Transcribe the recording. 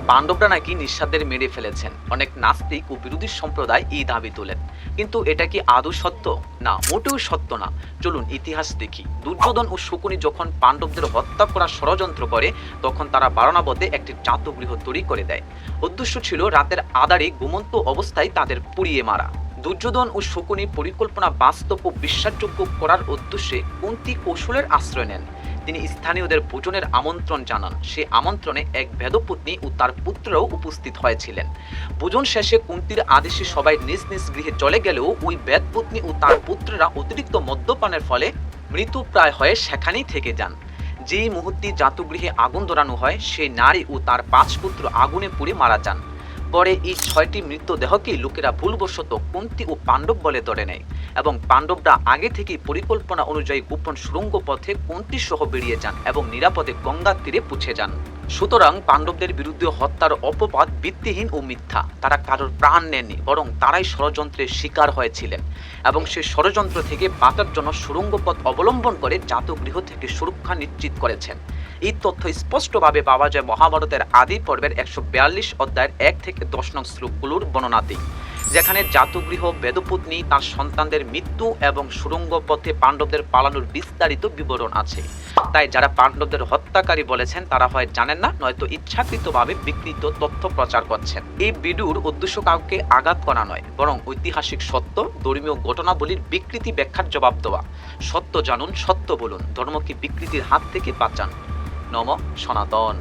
পাণ্ডবরা নাকি নিঃস্বাদের মেরে ফেলেছেন। অনেক নাস্তিক ও বিরোধী সম্প্রদায় এই দাবি তোলেন, কিন্তু এটা কি আদৌ সত্য? না, মোটেও সত্য না। চলুন ইতিহাস দেখি। দুর্যোধন ও শকুনি যখন পাণ্ডবদের হত্যা করার ষড়যন্ত্র করে, তখন তারা বারণাবতে একটি জাতগৃহ তৈরি করে দেয়। উদ্দেশ্য ছিল রাতের আঁধারে ঘুমন্ত অবস্থায় তাদের পুড়িয়ে মারা। দুর্যোধন ও শকুনি পরিকল্পনা বাস্তব ও বিশ্বাসযোগ্য করার উদ্দেশ্যে কুন্তী কৌশলের আশ্রয় নেন। তিনি স্থানীয়দের ভোজনের আমন্ত্রণ জানান। সে আমন্ত্রণে এক বেদপত্নী ও তার পুত্রও উপস্থিত হয়েছিলেন। ভোজন শেষে কুন্তীর আদেশে সবাই নিজ নিজ গৃহে চলে গেলেও ওই বেদপত্নী ও তার পুত্ররা অতিরিক্ত মদ্যপানের ফলে মৃত্যুপ্রায় হয়ে সেখানেই থেকে যান। যেই মুহূর্তে জাতগৃহে আগুন ধরানো হয়, সেই নারী ও তার 5 পুত্র আগুনে পুড়ে মারা যান। পরে এই 6টি মৃতদেহকেই লোকেরা ভুলবশত কুন্তী ও পাণ্ডব বলে ধরে নেয় এবং পাণ্ডবরা আগে থেকেই পরিকল্পনা অনুযায়ী গোপন সুড়ঙ্গ পথে কুন্তী সহ বেরিয়ে যান এবং নিরাপদে গঙ্গার তীরে পৌঁছে যান। সুতরাং পাণ্ডবদের বিরুদ্ধে হত্যার অপবাদ ভিত্তিহীন ও মিথ্যা। তারা কারোর প্রাণ নেননি, বরং তারাই ষড়যন্ত্রের শিকার হয়েছিলেন এবং সেই ষড়যন্ত্র থেকে বাঁচার জন্য সুড়ঙ্গ পথ অবলম্বন করে জাতগৃহ থেকে সুরক্ষা নিশ্চিত করেছেন। এই তথ্য স্পষ্টভাবে পাওয়া যায় মহাভারতের আদি পর্বের 142 অধ্যায়ের 1 থেকে 10 নং শ্লোকগুলোর বর্ণনাতেই, যেখানে জাতগৃহ, বেদপত্নী, তার সন্তানদের মৃত্যু এবং সুড়ঙ্গ পথে পাণ্ডবদের পালানোর বিস্তারিত বিবরণ আছে। তাই যারা পাণ্ডবদের হত্যাকারী বলেছেন, তারা হয় জানেন না, নয়তো ইচ্ছাকৃতভাবে বিকৃত তথ্য প্রচার করছেন। এই ভিডিওর উদ্দেশ্য কাউকে আঘাত করা নয়, বরং ঐতিহাসিক সত্য, ধর্মীয় ঘটনাবলীর বিকৃতি ব্যাখ্যার জবাব দেওয়া। সত্য জানুন, সত্য বলুন, ধর্মকে বিকৃতির হাত থেকে বাঁচান। নম সনাতন।